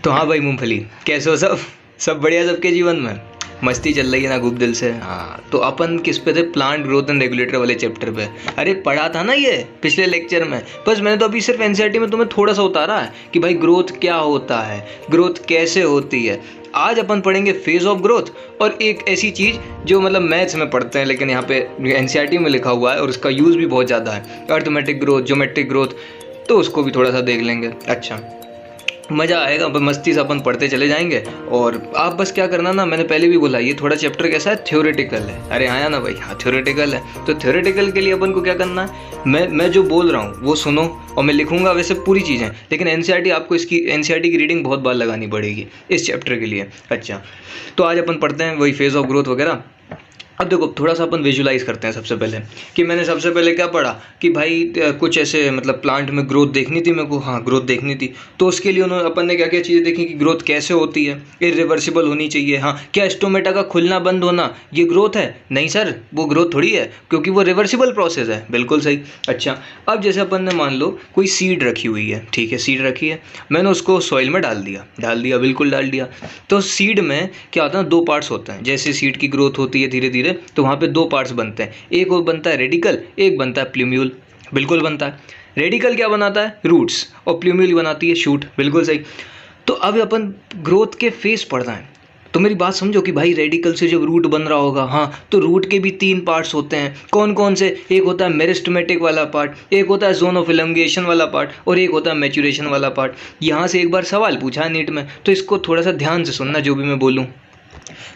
तो हाँ भाई मूंगफली, कैसे हो सब? सब बढ़िया सबके जीवन में? मस्ती चल रही है ना खूब दिल से? हाँ, तो अपन किस पे थे? प्लांट ग्रोथ एंड रेगुलेटर वाले चैप्टर पे। अरे पढ़ा था ना ये पिछले लेक्चर में, बस मैंने तो अभी सिर्फ एनसीईआरटी में तुम्हें थोड़ा सा उतारा है कि भाई ग्रोथ क्या होता है, ग्रोथ कैसे होती है। आज अपन पढ़ेंगे फेज ऑफ ग्रोथ और एक ऐसी चीज़ जो मतलब मैथ्स में पढ़ते हैं लेकिन यहाँ पे एनसीईआरटी में लिखा हुआ है और उसका यूज़ भी बहुत ज़्यादा है, अर्थमेटिक ग्रोथ, ज्योमेट्रिक ग्रोथ। तो उसको भी थोड़ा सा देख लेंगे। अच्छा, मज़ा आएगा, मस्ती से अपन पढ़ते चले जाएंगे। और आप बस क्या करना ना, मैंने पहले भी बोला ये थोड़ा चैप्टर कैसा है, थ्योरेटिकल है। अरे आया ना भाई, हाँ थ्योरेटिकल है। तो थ्योरेटिकल के लिए अपन को क्या करना है, मैं जो बोल रहा हूँ वो सुनो और मैं लिखूंगा वैसे पूरी चीज़ें, लेकिन एनसीईआरटी आपको इसकी एनसीईआरटी की रीडिंग बहुत बार लगानी पड़ेगी इस चैप्टर के लिए। अच्छा, तो आज अपन पढ़ते हैं वही फेज ऑफ ग्रोथ वगैरह। अब देखो थोड़ा सा अपन विजुलाइज करते हैं सबसे पहले कि मैंने सबसे पहले क्या पढ़ा कि भाई कुछ ऐसे मतलब प्लांट में ग्रोथ देखनी थी मेरे को। हाँ, ग्रोथ देखनी थी तो उसके लिए उन्होंने अपन ने क्या क्या चीज़ें देखी कि ग्रोथ कैसे होती है, इरिवर्सिबल होनी चाहिए। हाँ, क्या स्टोमेटा का खुलना बंद होना ये ग्रोथ है? नहीं सर, वो ग्रोथ थोड़ी है क्योंकि वो रिवर्सिबल प्रोसेस है। बिल्कुल सही। अच्छा, अब जैसे अपन ने मान लो कोई सीड रखी हुई है, ठीक है, सीड रखी है, मैंने उसको सॉइल में डाल दिया, बिल्कुल डाल दिया। तो सीड में क्या होता है, दो पार्ट्स होते हैं। जैसे सीड की ग्रोथ होती है धीरे धीरे तो वहाँ पे दो पार्ट्स बनते हैं, एक वो बनता है रेडिकल, एक बनता है प्लूम्यूल। बिल्कुल बनता है। रेडिकल क्या बनाता है? रूट्स, और प्लूम्यूल बनाती है शूट। बिल्कुल सही। तो अब अपन ग्रोथ के फेस पढ़ना है तो मेरी बात समझो कि भाई रेडिकल से जब रूट बन रहा होगा, हाँ, तो रूट के भी तीन पार्ट्स होते हैं। कौन कौन से? एक होता है मेरिस्टेमेटिक वाला पार्ट, एक होता है जोन ऑफ इलॉन्गेशन वाला पार्ट, और एक होता है मैच्योरेशन वाला पार्ट। यहाँ से एक बार सवाल पूछा है नीट में, तो इसको थोड़ा सा ध्यान से सुनना जो भी मैं बोलूँ।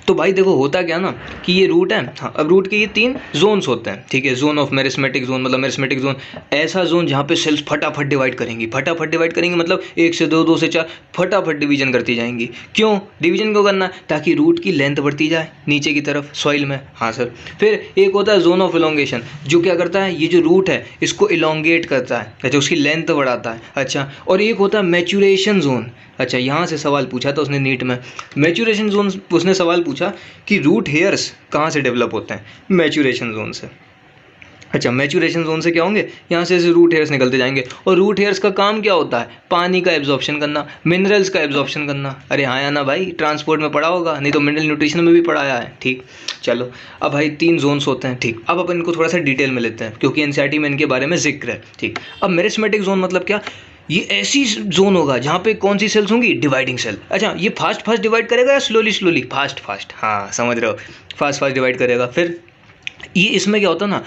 तो भाई देखो होता क्या ना कि ये रूट है। हाँ, अब रूट के ये तीन जोन्स होते हैं, ठीक है। जोन ऑफ मेरिस्मेटिक जोन, मतलब मेरिस्मेटिक जोन ऐसा जोन जहाँ पे सेल्स फटाफट डिवाइड करेंगी, मतलब 1 से 2, 2 से 4 फटाफट डिवीजन करती जाएंगी। क्यों डिवीजन क्यों करना है? ताकि रूट की लेंथ बढ़ती जाए नीचे की तरफ सॉइल में। हाँ सर। फिर एक होता है जोन ऑफ इलोंगेशन, जो क्या करता है, ये जो रूट है इसको इलोंगेट करता है, अच्छा, उसकी लेंथ बढ़ाता है। अच्छा, और एक होता है मैच्योरेशन जोन। अच्छा, यहाँ से सवाल पूछा था उसने नीट में, मैच्योरेशन जोन उसने सवाल पूछा कि रूट हेयर्स कहाँ से डेवलप होते हैं? मैच्योरेशन जोन से। अच्छा, मैच्योरेशन जोन से क्या होंगे, यहाँ से रूट हेयर्स निकलते जाएंगे। और रूट हेयर्स का काम क्या होता है? पानी का एब्जॉर्प्शन करना, मिनरल्स का एब्जॉर्प्शन करना। अरे हाँ या ना भाई, ट्रांसपोर्ट में पढ़ा होगा, नहीं तो मिनरल न्यूट्रिशन में भी पढ़ाया है। ठीक, चलो अब भाई 3 जोन्स होते हैं। ठीक, अब अपन इनको थोड़ा सा डिटेल में लेते हैं क्योंकि एनसीईआरटी में इनके बारे में जिक्र है। ठीक, अब मेरिस्मेटिक जोन मतलब क्या? ये ऐसी जोन होगा जहाँ पे कौन सी सेल्स होंगी? Dividing cell. अच्छा, ये फास्ट डिवाइड करेगा या स्लोली? फास्ट। हाँ समझ रहे हो, फास्ट डिवाइड करेगा। फिर ये इसमें क्या होता है ना,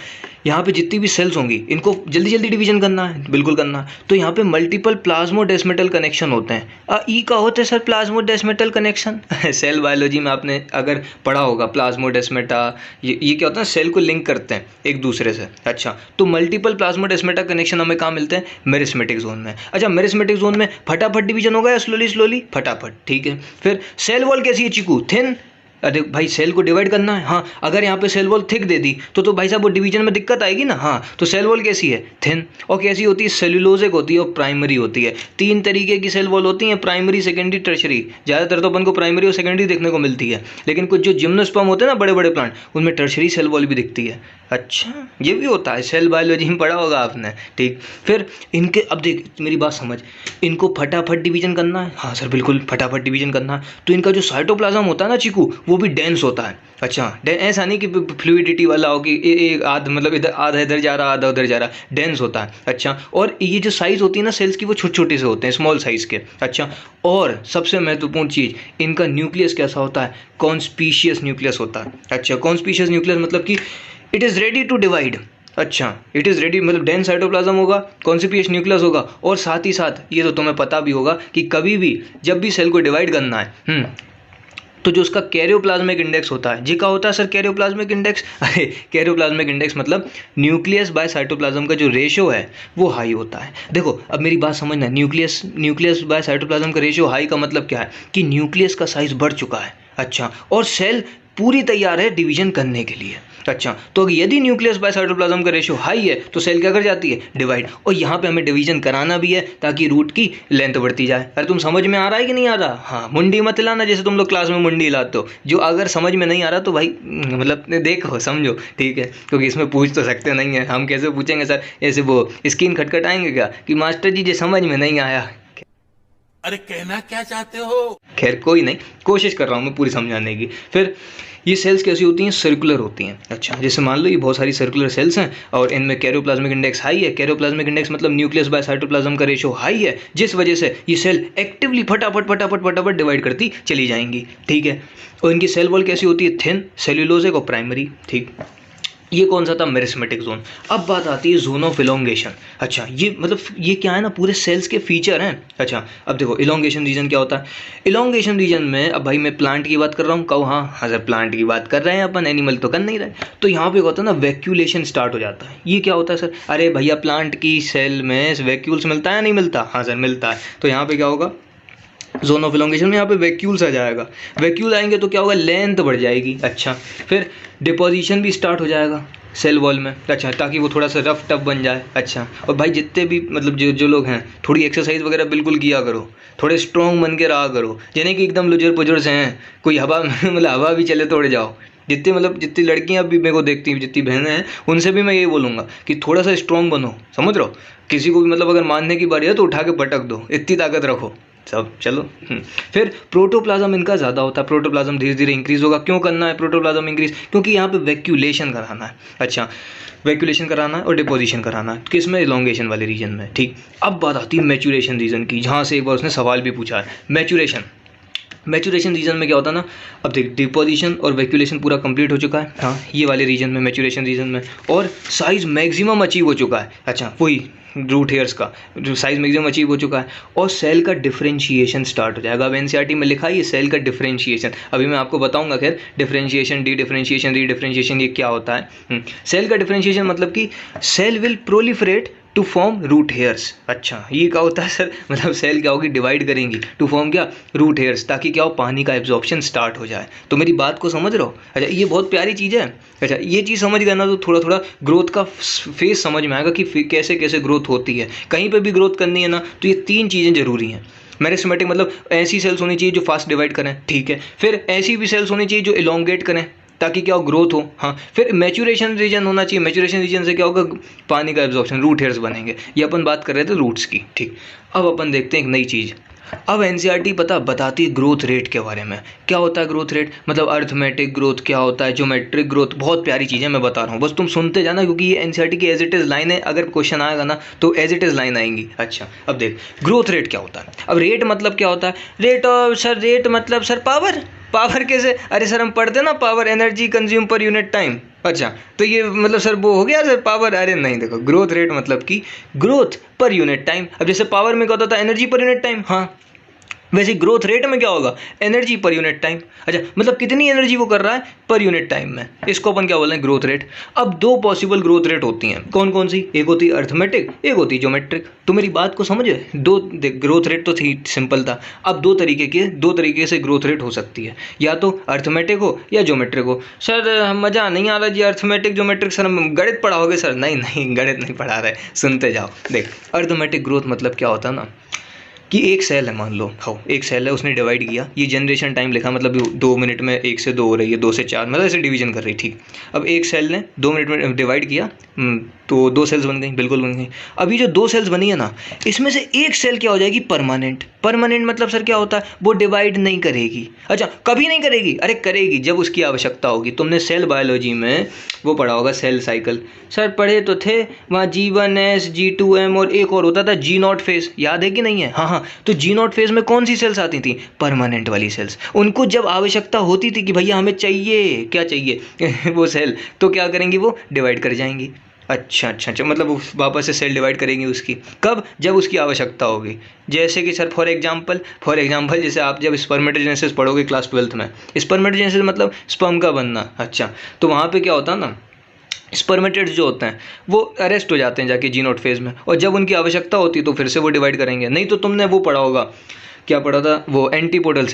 यहाँ पे जितनी भी सेल्स होंगी इनको जल्दी डिवीजन करना है, बिल्कुल करना है। तो यहाँ पे मल्टीपल प्लाज्मोडेस्मेटल कनेक्शन होते हैं। ई का होता है sir plasmodesmatal connection. Cell biology में आपने अगर पढ़ा होगा प्लाज्मोडेस्मेटा, ये क्या होता है, सेल को लिंक करते हैं एक दूसरे से। अच्छा, तो मल्टीपल प्लाज्मोडेस्मेटा कनेक्शन हमें कहाँ मिलते हैं? मेरिस्मेटिक जोन में। अच्छा, मेरिस्मेटिक जोन में फटाफट डिवीजन होगा या स्लोली? फटाफट। ठीक है। फिर सेल वॉल कैसी है चीकू? थिन। अरे भाई सेल को डिवाइड करना है। हाँ, अगर यहाँ पे सेल वॉल थिक दे दी तो भाई साहब वो डिवीजन में दिक्कत आएगी ना। हाँ, तो सेल वॉल कैसी है? थिन। और कैसी होती है? सेल्यूलोजिक होती है और प्राइमरी होती है। 3 तरीके की सेल वॉल होती हैं, प्राइमरी, सेकेंडरी, टर्शरी। ज़्यादातर तो अपन को प्राइमरी और सेकेंडरी देखने को मिलती है, लेकिन कुछ जो जिम्नोस्पर्म होते हैं ना बड़े प्लांट, उनमें टर्शरी सेल वॉल भी दिखती है। अच्छा, ये भी होता है, सेल बायोलॉजी में पढ़ा होगा आपने। ठीक, फिर इनके, अब देख मेरी बात समझ, इनको फटाफट डिवीजन करना है। हाँ सर बिल्कुल, फटाफट डिवीजन करना है। तो इनका जो साइटोप्लाज्म होता है ना चीकू, वो भी डेंस होता है। अच्छा, ऐसा नहीं कि फ्लूइडिटी वाला हो कि आध मतलब इधर आधा इधर जा रहा आधा उधर जा रहा, डेंस होता है। अच्छा, और ये जो साइज़ होती है ना सेल्स की, वो छोटे से होते हैं, स्मॉल साइज़ के। अच्छा, और सबसे महत्वपूर्ण चीज़, इनका न्यूक्लियस कैसा होता है? कॉन्स्पीशियस न्यूक्लियस होता है। अच्छा, कॉन्स्पीशियस न्यूक्लियस मतलब कि it is ready to divide. अच्छा, इट इज़ रेडी मतलब डेंस साइटोप्लाज्म होगा, कॉन्स्पीशियस न्यूक्लियस होगा, और साथ ही साथ ये तो तुम्हें पता भी होगा कि कभी भी जब भी सेल को डिवाइड करना है तो जो उसका कैरियोप्लाज्मिक इंडेक्स होता है, जी का होता है सर कैरियोप्लाज्मिक इंडेक्स। अरे कैरियोप्लाज्मिक इंडेक्स मतलब न्यूक्लियस बाय साइटोप्लाज्म का जो रेशियो है वो हाई होता है। देखो अब मेरी बात समझना, न्यूक्लियस बाय साइटोप्लाज्म का रेशियो हाई का मतलब क्या है कि न्यूक्लियस का साइज बढ़ चुका है। अच्छा, और सेल पूरी तैयार है डिवीजन करने के लिए। अच्छा, तो यदि न्यूक्लियस बाय साइटोप्लाज्म का रेशियो हाई है तो सेल क्या कर जाती है? डिवाइड। और यहाँ पे हमें डिवीजन कराना भी है ताकि रूट की लेंथ बढ़ती जाए। अरे तुम समझ में आ रहा है कि नहीं आ रहा? हाँ, मुंडी मत हिलाना जैसे तुम लोग क्लास में मुंडी हिलाते हो। जो अगर समझ में नहीं आ रहा तो भाई मतलब देखो समझो, ठीक है, क्योंकि इसमें पूछ तो सकते नहीं है। हम कैसे पूछेंगे सर? ऐसे वो स्क्रीन खटखटाएंगे क्या कि मास्टर जी जो समझ में नहीं आया। अरे कहना क्या चाहते हो? खैर कोई नहीं, कोशिश कर रहा हूँ मैं पूरी समझाने की। फिर ये सेल्स कैसी होती हैं? सर्कुलर होती हैं। अच्छा, जैसे मान लो ये बहुत सारी सर्कुलर सेल्स हैं और इनमें कैरियोप्लाज्मिक इंडेक्स हाई है। कैरियोप्लाज्मिक इंडेक्स मतलब न्यूक्लियस बाय साइटोप्लाज्म का रेशो हाई है, जिस वजह से ये सेल एक्टिवली फटाफट फटाफट फटाफट डिवाइड करती चली जाएंगी। ठीक है, और इनकी सेल वॉल कैसी होती है? थिन, सेल्यूलोजिक और प्राइमरी। ठीक, ये कौन सा था? Meristematic zone. अब बात आती है जोन ऑफ इलोंगेशन। अच्छा, ये मतलब ये क्या है ना, पूरे सेल्स के फीचर हैं। अच्छा, अब देखो इलोंगेशन रीजन क्या होता है। इलोंगेशन रीजन में, अब भाई मैं प्लांट की बात कर रहा हूँ, कहो हाँ सर प्लांट की बात कर रहे हैं अपन, एनिमल तो कर नहीं रहे। तो यहाँ पे होता है ना वैक्यूलेशन स्टार्ट हो जाता है। ये क्या होता है सर? अरे भैया प्लांट की सेल में वैक्यूल्स मिलता है या नहीं मिलता? हाँ सर मिलता है। तो यहाँ पे क्या होगा? जोन ऑफ इलोंगेशन में यहाँ पे वैक्यूल्स आ जाएगा। वैक्यूल आएंगे तो क्या होगा? लेंथ बढ़ जाएगी। अच्छा, फिर डिपोजिशन भी स्टार्ट हो जाएगा सेल वॉल में। अच्छा, ताकि वो थोड़ा सा रफ टफ बन जाए। अच्छा, और भाई जितने भी मतलब जो लोग हैं, थोड़ी एक्सरसाइज वगैरह बिल्कुल किया करो, थोड़े स्ट्रॉन्ग बन के रहा करो, यानी कि एकदम लुजर पुजर से हैं, कोई हवा मतलब हवा भी चले तो उड़ जाओ। जितनी लड़कियां भी मेरे को देखती हैं, जितनी बहनें हैं, उनसे भी मैं यही बोलूँगा कि थोड़ा सा स्ट्रॉन्ग बनो। समझ रहे हो? किसी को भी मतलब अगर मानने की बारी है तो उठा के पटक दो, इतनी ताकत रखो सब। चलो फिर प्रोटोप्लाज्म इनका ज़्यादा होता है। प्रोटोप्लाज्म धीरे धीरे इंक्रीज होगा। क्यों करना है प्रोटोप्लाज्म इंक्रीज? क्योंकि यहाँ पे वैक्यूलेशन कराना है। अच्छा, वैक्यूलेशन कराना है और डिपोजिशन कराना है, किस में? इलोंगेशन वाले रीजन में। ठीक, अब बात आती है मैचुरेशन रीजन की, जहाँ से एक बार उसने सवाल भी पूछा है। मैचुरेशन रीजन में क्या होता है ना, अब देख डिपोजिशन और वैक्यूलेशन पूरा कंप्लीट हो चुका है, हाँ ये वाले रीजन में, मैचुरेशन रीजन में, और साइज मैक्सिमम अचीव हो चुका है। अच्छा, वही रूट हेयर्स का जो साइज मैक्सिमम अचीव हो चुका है, और सेल का डिफरेंशिएशन स्टार्ट हो जाएगा। अब एनसीईआरटी में लिखा है ये सेल का डिफरेंशिएशन, अभी मैं आपको बताऊंगा। खैर, differentiation, dedifferentiation, redifferentiation, ये क्या होता है? सेल का डिफरेंशिएशन मतलब कि cell will proliferate to form root hairs. अच्छा, ये क्या होता है सर? मतलब सेल क्या होगी? डिवाइड करेंगी टू फॉर्म क्या? रूट हेयर्स, ताकि क्या हो? पानी का एब्जॉर्प्शन स्टार्ट हो जाए। तो मेरी बात को समझ रहे हो? अच्छा, ये बहुत प्यारी चीज़ है। अच्छा, ये चीज़ समझ गए ना तो थोड़ा थोड़ा ग्रोथ का फेस समझ में आएगा कि कैसे कैसे ग्रोथ होती है। कहीं पर भी ग्रोथ करनी है ना तो ये 3 चीज़ें ज़रूरी हैं। मेरिस्मेटिक मतलब ऐसी सेल्स होनी चाहिए जो फास्ट डिवाइड करें, ठीक है। फिर ऐसी भी सेल्स होनी चाहिए जो इलोंगेट करें ताकि क्या हो? ग्रोथ हो। हाँ, फिर मैचुरेशन रीजन होना चाहिए। मैचुरेशन रीजन से क्या होगा? पानी का एब्जॉर्प्शन, रूट हेयर्स बनेंगे। ये अपन बात कर रहे थे रूट्स की। ठीक, अब अपन देखते हैं एक नई चीज़। अब एनसीईआरटी बताती है ग्रोथ रेट के बारे में। क्या होता है ग्रोथ रेट? मतलब अर्थमेटिक ग्रोथ क्या होता है, ज्योमेट्रिक ग्रोथ, बहुत प्यारी चीज़ें मैं बता रहा हूँ, बस तुम सुनते जाना, क्योंकि ये एनसीईआरटी की एज इट इज़ लाइन है। अगर क्वेश्चन आएगा ना तो एज इट इज़ लाइन आएंगी। अच्छा, अब देख ग्रोथ रेट क्या होता है। अब रेट मतलब क्या होता है? रेट सर, रेट मतलब सर पावर कैसे? अरे सर हम पढ़ते ना power, energy consume per unit time. अच्छा, तो ये मतलब सर वो हो गया सर पावर? अरे नहीं, देखो ग्रोथ रेट मतलब कि ग्रोथ पर यूनिट टाइम। अब जैसे पावर में क्या होता था? Energy per unit time. हाँ, वैसे ग्रोथ रेट में क्या होगा? Energy per unit time. अच्छा, मतलब कितनी एनर्जी वो कर रहा है पर यूनिट टाइम में, इसको अपन क्या बोल रहे हैं? Growth rate. अब 2 पॉसिबल ग्रोथ रेट होती हैं। कौन कौन सी? एक होती है अर्थमेटिक, एक होती है ज्योमेट्रिक। तो मेरी बात को समझे? ग्रोथ रेट तो थी, सिंपल था। अब दो तरीके से ग्रोथ रेट हो सकती है, या तो अर्थमेटिक हो या ज्योमेट्रिक हो। सर मज़ा नहीं आ रहा जी अर्थमेटिक ज्योमेट्रिक, सर हम गणित पढ़ाओगे? सर नहीं गणित नहीं पढ़ा रहे, सुनते जाओ। देख, अर्थमेटिक ग्रोथ मतलब क्या होता है ना कि एक सेल है, मान लो एक सेल है, उसने डिवाइड किया, ये जनरेशन टाइम लिखा, मतलब 2 मिनट में 1 से 2 हो रही है, 2 से 4, मतलब ऐसे डिवीजन कर रही। ठीक, अब एक सेल ने 2 मिनट में डिवाइड किया, तो 2 सेल्स बन गई, बिल्कुल बन गई। अभी जो 2 सेल्स बनी है ना, इसमें से एक सेल क्या हो जाएगी? परमानेंट मतलब सर क्या होता है? वो डिवाइड नहीं करेगी। अच्छा, कभी नहीं करेगी? अरे करेगी जब उसकी आवश्यकता होगी। तुमने सेल बायोलॉजी में वो पढ़ा होगा, सेल साइकिल। सर पढ़े तो थे, वहाँ G1S, G2M और एक और होता था G0 फेज, याद है कि नहीं है? हाँ, तो G0 फेज में कौन सी सेल्स आती थी? परमानेंट वाली सेल्स। उनको जब आवश्यकता होती थी कि भैया हमें चाहिए, क्या चाहिए वो सेल, तो क्या करेंगी? वो डिवाइड कर जाएंगी। अच्छा, मतलब वो वापस से सेल डिवाइड करेंगी उसकी, कब? जब उसकी आवश्यकता होगी। जैसे कि सर फॉर एग्जांपल जैसे आप जब स्पर्मेटोजेनेसिस पढ़ोगे क्लास 12th में, स्पर्मेटोजेनेसिस मतलब स्पर्म का बनना। अच्छा, तो वहाँ पे क्या होता है ना, स्पर्मेटेड्स जो होते हैं वो अरेस्ट हो जाते हैं जाके G0 फेज में, और जब उनकी आवश्यकता होती है तो फिर से वो डिवाइड करेंगे। नहीं तो तुमने वो पढ़ा होगा, क्या पढ़ा था? वो एंटीपोडल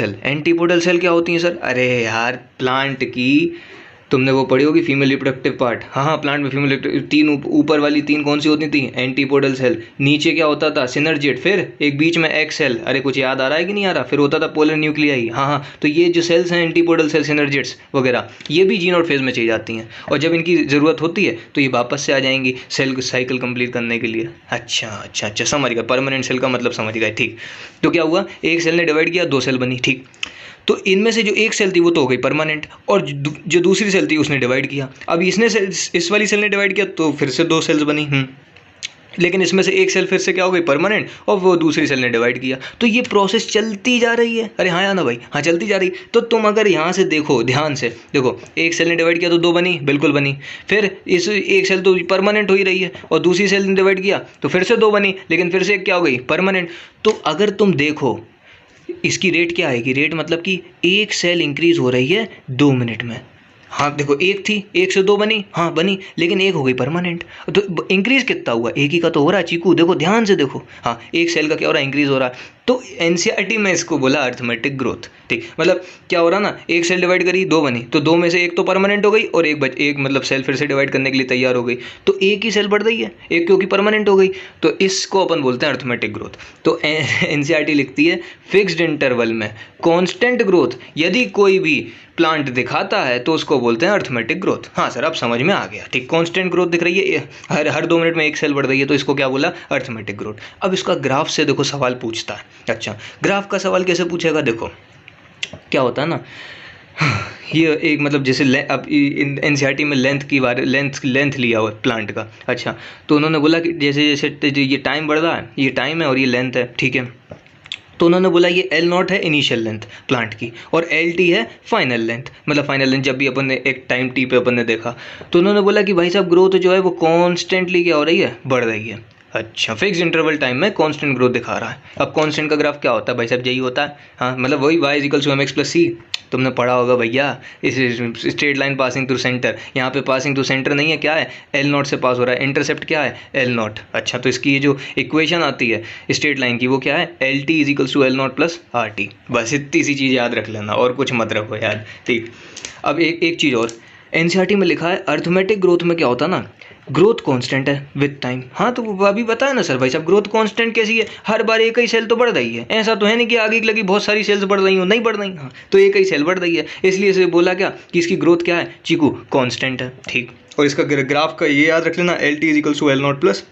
सेल क्या होती हैं सर? अरे यार, प्लांट की तुमने वो पढ़ी होगी फीमेल रिप्रोडक्टिव पार्ट। हाँ हाँ, प्लांट में फीमेल तीन ऊपर वाली तीन कौन सी होती थी? Antipodal cell. नीचे क्या होता था? सिनर्जिड। फिर एक बीच में एक्स सेल। अरे कुछ याद आ रहा है कि नहीं आ रहा? फिर होता था पोलर न्यूक्लियाई। हाँ हाँ, तो ये जो सेल्स हैं एंटीपोडल सेल, सिनर्जिड्स वगैरह, ये भी जीन और फेज में चली जाती हैं, और जब इनकी ज़रूरत होती है तो ये वापस से आ जाएंगी सेल साइकिल कंप्लीट करने के लिए। अच्छा अच्छा अच्छा, समझ गया। परमानेंट सेल का मतलब समझ गए, ठीक। तो क्या हुआ? एक सेल ने डिवाइड किया, दो सेल बनी, ठीक। तो इनमें से जो एक सेल थी वो तो हो गई परमानेंट, और जो दूसरी सेल थी उसने डिवाइड किया। अब इसने इस वाली सेल ने डिवाइड किया तो फिर से दो सेल्स बनी। लेकिन इसमें से एक सेल फिर से क्या हो गई? परमानेंट, और वो दूसरी सेल ने डिवाइड किया। तो ये प्रोसेस चलती जा रही है। अरे हाँ या ना भाई? हाँ, चलती जा रही। तो तुम अगर यहाँ से देखो, ध्यान से देखो, एक सेल ने डिवाइड किया तो दो बनी, बिल्कुल बनी। फिर इस एक सेल तो परमानेंट हो ही रही है, और दूसरी सेल ने डिवाइड किया तो फिर से दो बनी, लेकिन फिर से एक क्या हो गई? परमानेंट। तो अगर तुम देखो इसकी रेट क्या आएगी? रेट मतलब कि एक सेल इंक्रीज हो रही है 2 मिनट में। हाँ देखो, एक थी, एक से दो बनी, हाँ बनी, लेकिन एक हो गई परमानेंट। तो इंक्रीज कितना हुआ? एक ही का तो हो रहा है चीकू, देखो ध्यान से देखो। हाँ, एक सेल का क्या हो रहा है? इंक्रीज हो रहा है। तो एनसीईआरटी में इसको बोला अर्थमेटिक ग्रोथ, ठीक। मतलब क्या हो रहा ना, एक सेल डिवाइड करी, दो बनी, तो दो में से एक तो परमानेंट हो गई, और एक मतलब सेल फिर से डिवाइड करने के लिए तैयार हो गई, तो एक ही सेल बढ़ रही है, एक क्योंकि परमानेंट हो गई। तो इसको अपन बोलते हैं अर्थमेटिक ग्रोथ। तो एनसीईआरटी लिखती है फिक्स्ड इंटरवल में कांस्टेंट ग्रोथ यदि कोई भी प्लांट दिखाता है तो उसको बोलते हैं अर्थमेटिक ग्रोथ। हाँ सर, अब समझ में आ गया, ठीक। कांस्टेंट ग्रोथ दिख रही है, हर 2 मिनट में एक सेल बढ़ रही है, तो इसको क्या बोला? Arithmetic growth. अब इसका ग्राफ से देखो सवाल पूछता है। अच्छा, ग्राफ का सवाल कैसे पूछेगा? देखो क्या होता है ना, ये एक मतलब जैसे अब एनसीईआरटी में लेंथ लिया हुआ प्लांट का। अच्छा, तो उन्होंने बोला कि जैसे जैसे ये टाइम बढ़ रहा है, ये टाइम है और ये लेंथ है, ठीक है। तो उन्होंने बोला ये L0 है इनिशियल लेंथ प्लांट की, और LT है फाइनल लेंथ, मतलब फाइनल लेंथ जब भी अपन ने एक टाइम T पे अपन ने देखा। तो उन्होंने बोला कि भाई साहब ग्रोथ जो है वो कॉन्स्टेंटली क्या हो रही है? बढ़ रही है। अच्छा, फिक्स इंटरवल टाइम में कांस्टेंट ग्रोथ दिखा रहा है। अब कांस्टेंट का ग्राफ क्या होता है भाई साहब? यही होता है, हाँ, मतलब वही y = mx + c। तुमने पढ़ा होगा भैया, इस straight line passing through centre. यहाँ पे पासिंग थ्रू सेंटर नहीं है, क्या है? L0 से पास हो रहा है। इंटरसेप्ट क्या है? L0। अच्छा, तो इसकी ये जो इक्वेशन आती है स्ट्रेट लाइन की वो क्या है? LT = L0 + RT। बस इतनी सी चीज़ याद रख लेना, और कुछ मत रखो याद, ठीक। अब एक चीज़ और, एनसीईआरटी में लिखा है अर्थमेटिक ग्रोथ में क्या होता है ना, ग्रोथ कांस्टेंट है विद टाइम। हाँ, तो वो अभी बताया ना सर भाई साहब, ग्रोथ कांस्टेंट कैसी है? हर बार एक ही सेल तो बढ़ रही है, ऐसा तो है नहीं कि आगे की लगी बहुत सारी सेल्स बढ़ रही हो, नहीं बढ़ रही। हाँ, तो एक ही सेल बढ़ रही है, इसलिए इसे बोला क्या कि इसकी ग्रोथ क्या है चीकू? कांस्टेंट है, ठीक। और इसका ग्राफ का ये याद रख लेना, LT = L0 +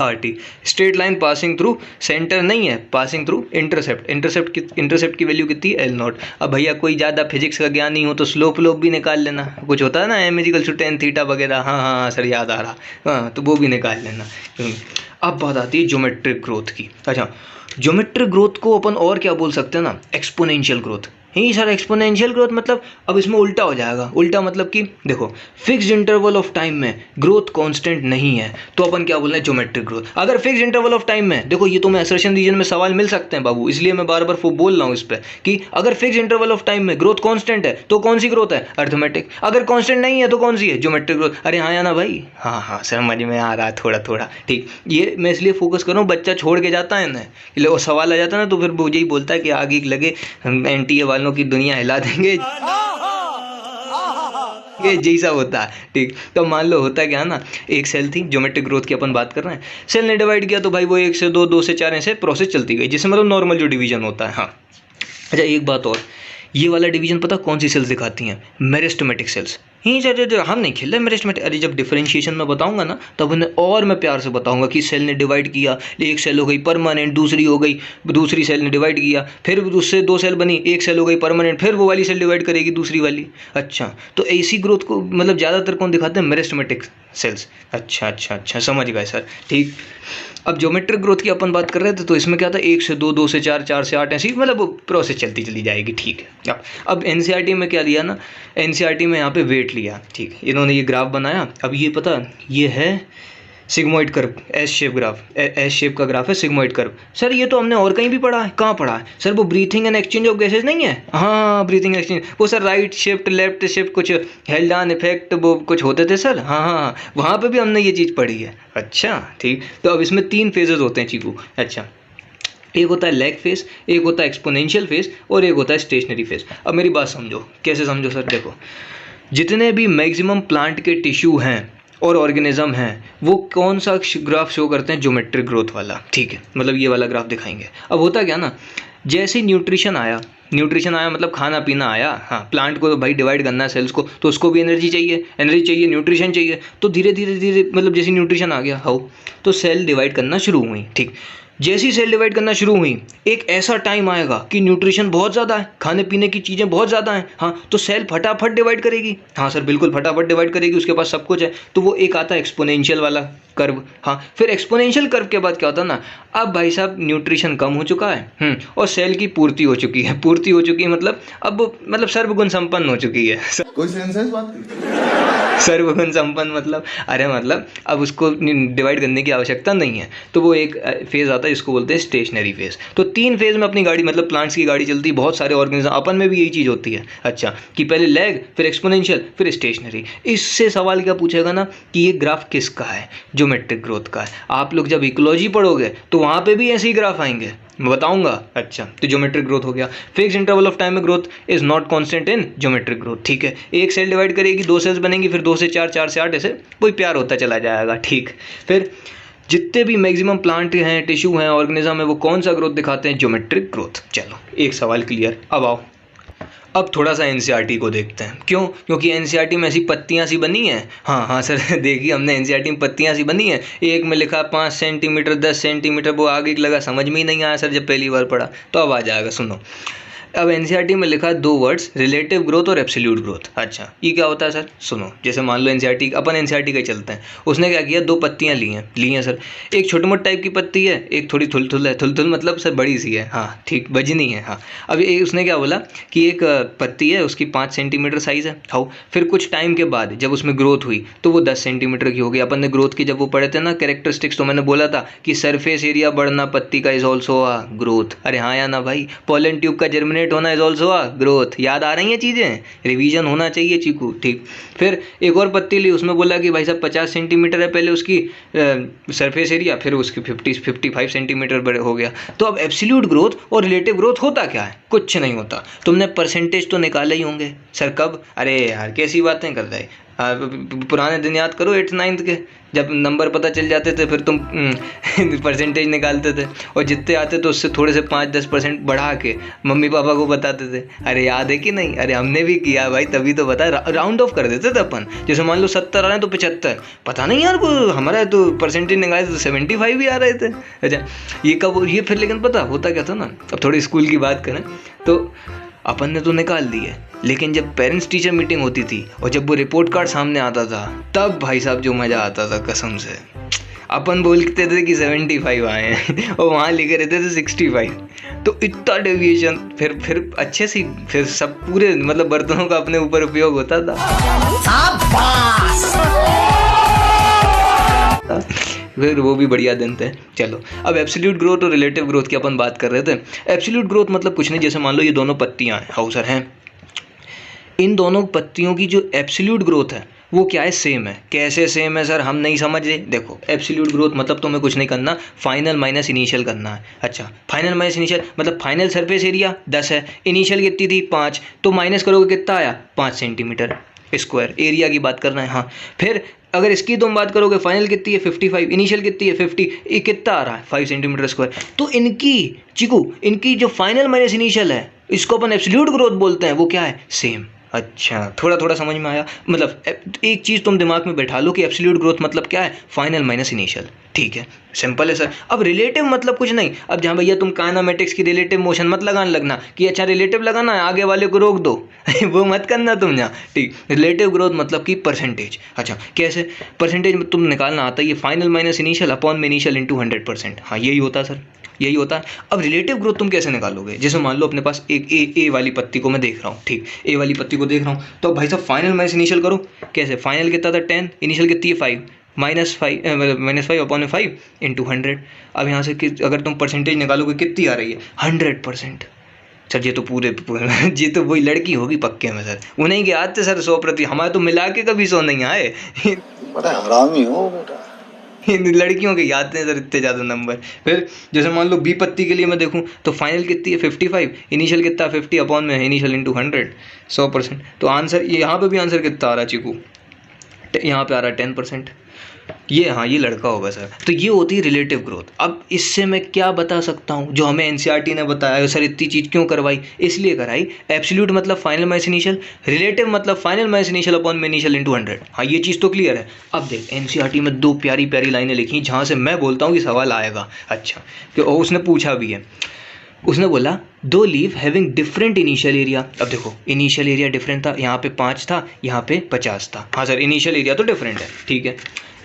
RT। Straight line passing through centre नहीं है, पासिंग थ्रू इंटरसेप्ट। इंटरसेप्ट की वैल्यू कितनी? L0। अब भैया कोई ज़्यादा फिजिक्स का ज्ञान नहीं हो तो स्लोप भी निकाल लेना, कुछ होता है ना m = tan थीटा वगैरह। हाँ हाँ सर, याद आ रहा। हाँ, तो वो भी निकाल लेना। अब बात आती है ज्योमेट्रिक ग्रोथ की। अच्छा, ज्योमेट्रिक ग्रोथ को अपन और क्या बोल सकते हैं ना? Exponential growth. ही सर, एक्सपोनेंशियल ग्रोथ मतलब? अब इसमें उल्टा हो जाएगा। उल्टा मतलब कि देखो, फिक्स्ड इंटरवल ऑफ टाइम में ग्रोथ कांस्टेंट नहीं है तो अपन क्या बोल रहे हैं? Geometric growth. अगर फिक्स्ड इंटरवल ऑफ टाइम में, देखो ये तो मैं असर्शन रीजन में सवाल मिल सकते हैं बाबू, इसलिए मैं बार बार बोल रहा हूँ इस पर कि अगर फिक्स्ड इंटरवल ऑफ टाइम में ग्रोथ कांस्टेंट है तो कौन सी ग्रोथ है? अर्थमेटिक। अगर कांस्टेंट नहीं है तो कौन सी है? Geometric growth. अरे हाँ या ना भाई? हाँ हाँ, समझ में आ रहा है थोड़ा थोड़ा, ठीक। ये मैं इसलिए फोकस कर रहा हूँ, बच्चा छोड़ के जाता है ना, वो सवाल आ जाता है ना, तो फिर वो यही बोलता है कि आगे लगे NTA वालों की दुनिया हिला देंगे, ये जैसा होता है, ठीक। तो मान लो होता क्या ना, एक सेल थी, ज्योमेट्रिक ग्रोथ की अपन बात कर रहे हैं, सेल ने डिवाइड किया तो भाई वो 1 से 2, 2 से 4 ऐसे प्रोसेस चलती गई, जिससे मतलब नॉर्मल जो डिवीजन होता है। हाँ, अच्छा एक बात और, ये वाला डिवीजन पता कौन सी सेल्स दिखाती हैं? Meristematic cells. ही सर हम नहीं खेल रहे मेरिस्टेमेटिक। अरे जब डिफरेंशिएशन में बताऊंगा ना तब उन्हें और मैं प्यार से बताऊंगा कि सेल ने डिवाइड किया, एक सेल हो गई परमानेंट, दूसरी हो गई, दूसरी सेल ने डिवाइड किया, फिर उससे 2 सेल बनी, एक सेल हो गई परमानेंट, फिर वो वाली सेल डिवाइड करेगी दूसरी वाली। अच्छा, तो ऐसी ग्रोथ को मतलब ज़्यादातर कौन दिखाते हैं? Meristematic cells. अच्छा अच्छा अच्छा, समझ गए सर, ठीक। अब ज्योमेट्रिक ग्रोथ की अपन बात कर रहे थे, तो इसमें क्या था? 1 से 2, 2 से 4, 4 से 8 ऐसी मतलब प्रोसेस चलती चली जाएगी, ठीक है। अब एनसीईआरटी में क्या लिया ना, एनसीईआरटी में यहाँ पे वेट लिया, ठीक। इन्होंने ये ग्राफ बनाया। अब ये पता, ये है sigmoid curve, S shape graph, S shape का ग्राफ है सिग्मोइड कर्व। सर ये तो हमने और कहीं भी पढ़ा है। कहाँ पढ़ा है सर? वो breathing and exchange of gases नहीं है? हाँ, ब्रीथिंग एक्सचेंज, वो sir right shift, left shift, कुछ हेल्ड ऑन इफेक्ट, वो कुछ होते थे सर। हाँ हाँ, वहाँ पे भी हमने ये चीज़ पढ़ी है। अच्छा, ठीक। तो अब इसमें 3 फेजेस होते हैं चीकू। अच्छा, एक होता है लैग फेज, एक होता है एक्सपोनेंशियल फेज, और एक होता है स्टेशनरी फेज। अब मेरी बात समझो, कैसे समझो सर? देखो, जितने भी मैक्सिमम प्लांट के टिश्यू हैं और ऑर्गेनिज्म हैं वो कौन सा ग्राफ शो करते हैं, ज्योमेट्रिक ग्रोथ वाला, ठीक है, मतलब ये वाला ग्राफ दिखाएंगे। अब होता क्या ना, जैसे ही न्यूट्रिशन आया मतलब खाना पीना आया, हाँ प्लांट को तो भाई डिवाइड करना है सेल्स को, तो उसको भी एनर्जी चाहिए, न्यूट्रिशन चाहिए, तो धीरे धीरे मतलब जैसे न्यूट्रिशन आ गया हाउ, तो सेल डिवाइड करना शुरू हुई, ठीक। जैसी सेल डिवाइड करना शुरू हुई एक ऐसा टाइम आएगा कि न्यूट्रिशन बहुत ज़्यादा है, खाने पीने की चीज़ें बहुत ज़्यादा हैं, हाँ तो सेल फटाफट डिवाइड करेगी, हाँ सर बिल्कुल फटाफट डिवाइड करेगी, उसके पास सब कुछ है। तो वो एक आता है एक्सपोनेंशियल वाला कर्व, हाँ फिर एक्सपोनेंशियल कर्व के बाद क्या होता है ना, अब भाई साहब न्यूट्रिशन कम हो चुका है और सेल की पूर्ति हो चुकी है, मतलब सर्वगुण संपन्न हो चुकी है। कोई सेंस है इस बात की? सर्वगुण संपन्न मतलब अब उसको डिवाइड करने की आवश्यकता नहीं है। तो वो एक फेज आता है जिसको बोलते हैं स्टेशनरी फेज। तो 3 फेज में अपनी गाड़ी मतलब प्लांट्स की गाड़ी चलती है, बहुत सारे ऑर्गेनिज्म, अपन में भी यही चीज़ होती है। अच्छा कि पहले लैग, फिर एक्सपोनेंशियल, फिर स्टेशनरी। इससे सवाल क्या पूछेगा ना कि ये ग्राफ किसका है, ज्योमेट्रिक ग्रोथ का है। आप लोग जब इकोलॉजी पढ़ोगे तो वहाँ पे भी ऐसे ही ग्राफ आएंगे, मैं बताऊंगा। अच्छा तो ज्योमेट्रिक ग्रोथ हो गया। फिक्स इंटरवल ऑफ टाइम में growth is not constant in geometric growth, ठीक है। एक सेल डिवाइड करेगी, 2 सेल्स बनेंगी, फिर 2 से 4, 4 से 8, ऐसे वही प्यार होता चला जाएगा, ठीक। फिर जितने भी मैक्सिमम प्लांट हैं, टिश्यू हैं, ऑर्गेनिज्म है, वो कौन सा ग्रोथ दिखाते हैं, ज्योमेट्रिक ग्रोथ। चलो एक सवाल क्लियर। अब आओ, अब थोड़ा सा एनसीईआरटी को देखते हैं। क्यों? क्योंकि एनसीईआरटी में ऐसी पत्तियाँ सी बनी हैं। हाँ सर देखिए हमने एनसीईआरटी में पत्तियाँ सी बनी हैं। एक में लिखा 5 सेंटीमीटर 10 सेंटीमीटर, वो आगे लगा समझ में ही नहीं आया सर जब पहली बार पढ़ा, तो अब आ जाएगा, सुनो। अब एनसीईआरटी में लिखा 2 वर्ड्स, रिलेटिव ग्रोथ और एब्सोल्यूट ग्रोथ। अच्छा ये क्या होता है सर, सुनो। जैसे मान लो एनसीईआरटी, अपन एनसीईआरटी का ही चलते हैं। उसने क्या किया, 2 पत्तियाँ ली हैं सर। एक छोटी मोटी टाइप की पत्ती है, एक थोड़ी थुलथुल है। थुलथुल मतलब सर बड़ी सी है, हाँ ठीक, बजनी है। हाँ अब ये उसने क्या बोला कि एक पत्ती है, उसकी 5 सेंटीमीटर साइज़ है। हाउ, फिर कुछ टाइम के बाद जब उसमें ग्रोथ हुई तो वो 10 सेंटीमीटर की हो गई। अपन ने ग्रोथ की जब वो पढ़े थे ना कैरेक्टरिस्टिक्स, तो मैंने बोला था कि सरफेस एरिया बढ़ना पत्ती का इज ऑल्सो आ ग्रोथ। अरे हाँ या ना भाई, पोलन ट्यूब का जर्मिनेट होना इज ऑल्सो आ ग्रोथ। याद आ रही हैं चीज़ें, रिवीजन होना चाहिए चीकू, ठीक। फिर एक और पत्ती ली, उसमें बोला कि भाई साहब 50 सेंटीमीटर है पहले उसकी सरफेस एरिया, फिर उसकी 55 सेंटीमीटर बड़े हो गया। तो अब एब्सोल्यूट ग्रोथ और रिलेटिव ग्रोथ होता क्या है, कुछ नहीं होता। तुमने परसेंटेज तो निकाले ही होंगे सर, कब? अरे यार कैसी बातें कर रहे हैं, पुराने दिन याद करो 8th 9th के, जब नंबर पता चल जाते थे फिर तुम परसेंटेज निकालते थे, और जितने आते तो उससे थोड़े से 5-10% बढ़ा के मम्मी पापा को बताते थे। अरे याद है कि नहीं? अरे हमने भी किया भाई, तभी तो बता, राउंड ऑफ कर देते थे अपन। जैसे मान लो 70 आ रहे हैं तो 75, पता नहीं यार को हमारा तो परसेंटेज निकाले तो 75 ही आ रहे थे। अच्छा ये कब, ये फिर लेकिन पता होता क्या था ना, अब थोड़ी स्कूल की बात करें तो अपन ने तो निकाल दी है, लेकिन जब पेरेंट्स टीचर मीटिंग होती थी और जब वो रिपोर्ट कार्ड सामने आता था, तब भाई साहब जो मज़ा आता था कसम से। अपन बोलते थे कि 75 आए हैं और वहाँ लिखे रहते थे 65, तो इतना डेविएशन। फिर अच्छे से फिर सब पूरे मतलब बर्तनों का अपने ऊपर उपयोग होता था। फिर वो भी बढ़िया दिन थे। चलो अब एब्सोल्यूट ग्रोथ और रिलेटिव ग्रोथ की अपन बात कर रहे थे। एब्सोल्यूट ग्रोथ मतलब कुछ नहीं, जैसे मान लो ये दोनों पत्तियां हैं, हाउसर हैं, इन दोनों पत्तियों की जो एब्सोल्यूट ग्रोथ है वो क्या है, सेम है। कैसे सेम है सर, हम नहीं समझ रहे। देखो एब्सोल्यूट ग्रोथ मतलब तुम्हें कुछ नहीं करना, फाइनल माइनस इनिशियल करना है। अच्छा फाइनल माइनस इनिशियल मतलब फाइनल सरफेस एरिया 10 है, इनिशियल कितनी थी 5, तो माइनस करोगे कितना आया 5 सेंटीमीटर स्क्वायर, एरिया की बात करना है। हाँ फिर अगर इसकी तुम बात करोगे, फाइनल कितनी है 55, इनिशियल कितनी है 50, ये कितना आ रहा है 5 सेंटीमीटर स्क्वायर। तो इनकी चिकू, इनकी जो फाइनल माइनस इनिशियल है, इसको अपन एब्सोल्यूट ग्रोथ बोलते हैं, वो क्या है, सेम। अच्छा थोड़ा थोड़ा समझ में आया। मतलब एक चीज़ तुम दिमाग में बैठा लो कि एब्सोल्यूट ग्रोथ मतलब क्या है, फाइनल माइनस इनिशियल, ठीक है, सिंपल है सर। अब रिलेटिव मतलब कुछ नहीं। अब जहाँ भैया तुम काइनेमेटिक्स की रिलेटिव मोशन मत लगाने लगना कि अच्छा रिलेटिव लगाना है, आगे वाले को रोक दो वो मत करना तुम यहाँ, ठीक। रिलेटिव ग्रोथ मतलब कि परसेंटेज। अच्छा कैसे, परसेंटेज में तुम निकालना आता है, ये फाइनल माइनस इनिशियल अपॉन में इनिशियल इंटू 100%। हाँ यही होता है सर, यही होता है। अब रिलेटिव ग्रोथ तुम कैसे निकालोगे, जैसे मान लो अपने पास एक ए वाली पत्ती को मैं देख रहा हूँ, ठीक, ए वाली पत्ती को देख रहा हूँ, तो भाई साहब फाइनल माइनस इनिशियल करो। कैसे, फाइनल कितना था 10, इनिशियल कितनी है 5, -5 अपॉन में 5 इंटू 100। अब यहाँ से अगर तुम परसेंटेज निकालोगे कितनी आ रही है 100%। सर ये तो पूरे ये तो वही लड़की होगी पक्के में सर, उन्हीं के आते सर 100%, हमारे तो मिला के कभी 100 नहीं आए बड़ा हरामी हो बेटा। इन लड़कियों के याद हैं सर इतने ज़्यादा नंबर। फिर जैसे मान लो बी पत्ती के लिए मैं देखूँ तो फाइनल कितनी है 55, इनिशियल कितना 50 अपॉन में इनिशियल इंटू 100, 100%। तो आंसर यहाँ पे भी आंसर कितना आ रहा है चीकू, यहाँ पे आ रहा है 10%। ये हाँ ये लड़का होगा सर। तो ये होती है रिलेटिव ग्रोथ। अब इससे मैं क्या बता सकता हूँ, जो हमें एनसीईआरटी ने बताया सर इतनी चीज़ क्यों करवाई, इसलिए कराई एब्सोल्यूट मतलब फाइनल माइनस इनिशियल, रिलेटिव मतलब फाइनल माइनस इनिशियल अपॉन में इनिशियल इंटू 100। हाँ ये चीज़ तो क्लियर है। अब देख एनसीईआरटी में 2 प्यारी प्यारी लाइनें लिखी जहाँ से मैं बोलता हूँ कि सवाल आएगा। अच्छा कि उसने पूछा भी है, उसने बोला 2 leaf having different initial area. अब देखो इनिशियल एरिया डिफरेंट था, यहाँ पे 5 था, यहाँ पे 50 था। हाँ सर इनिशियल एरिया तो डिफरेंट है, ठीक है।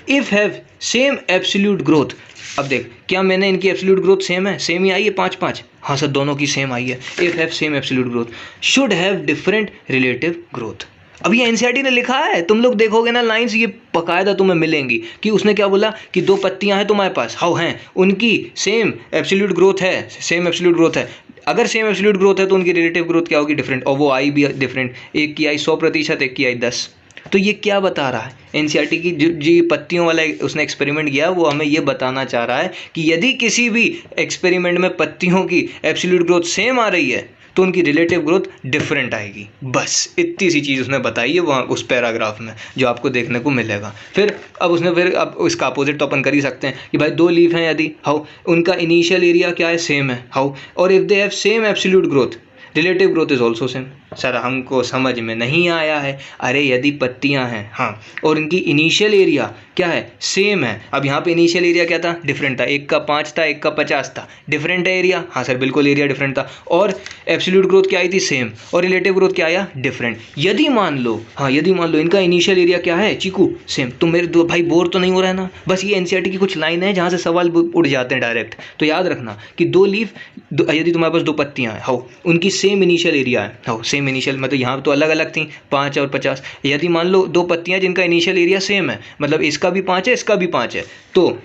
If have same absolute growth, अब देख क्या मैंने इनकी एब्सोल्यूट ग्रोथ सेम है, सेम ही आई है 5-5। हाँ सर दोनों की सेम आई है। If have same absolute growth should have different relative growth. अब ये एनसीईआरटी ने लिखा है, तुम लोग देखोगे ना लाइंस ये बकायदा तुम्हें मिलेंगी कि उसने क्या बोला कि 2 पत्तियां हैं तुम्हारे पास, हाउ हैं, उनकी सेम एब्सोल्यूट ग्रोथ है, सेम एब्सोल्यूट ग्रोथ है। अगर सेम एब्सोल्यूट ग्रोथ है तो उनकी रिलेटिव ग्रोथ क्या होगी, डिफरेंट, और वो आई भी डिफरेंट। एक की आई 100%, एक की आई 10। तो ये क्या बता रहा है एनसीईआरटी की जो पत्तियों वाला उसने एक्सपेरिमेंट किया वो हमें ये बताना चाह रहा है कि यदि किसी भी एक्सपेरिमेंट में पत्तियों की एब्सोल्यूट ग्रोथ सेम आ रही है तो उनकी रिलेटिव ग्रोथ डिफरेंट आएगी। बस इतनी सी चीज़ उसने बताई है वहाँ उस पैराग्राफ में, जो आपको देखने को मिलेगा। फिर अब उसने फिर अब इसका अपोजिट तो अपन कर ही सकते हैं कि भाई 2 लीफ हैं यदि, हाउ उनका इनिशियल एरिया क्या है, सेम है, हाउ, और if they have same absolute growth relative growth is also same. Sir हमको समझ में नहीं आया है। अरे यदि पत्तियां हैं हाँ और इनकी इनिशियल एरिया क्या है, सेम है। अब यहाँ पे इनिशियल एरिया क्या था, डिफरेंट था, एक का 5 था, एक का 50 था, डिफरेंट है एरिया। हाँ सर बिल्कुल एरिया डिफरेंट था, और एब्सोल्यूट ग्रोथ क्या आई थी, सेम, और रिलेटिव ग्रोथ क्या आया, डिफरेंट। यदि मान लो हाँ यदि मान लो इनका इनिशियल एरिया क्या है चीकू, सेम, तो मेरे दो भाई बोर तो नहीं हो रहा है ना। बस ये एनसीईआरटी की कुछ लाइन है जहाँ से सवाल उड़ जाते हैं डायरेक्ट। तो याद रखना कि 2 लीफ यदि तुम्हारे पास 2 पत्तियाँ हैं, हाउ उनकी सेम इनिशियल एरिया है, हाउ सेम इनिशियल, मतलब यहाँ तो अलग अलग थी 5 और 50। यदि मान लो 2 पत्तियां जिनका इनिशियल एरिया सेम है, मतलब इसका भी 5 है इसका भी 5 है, तो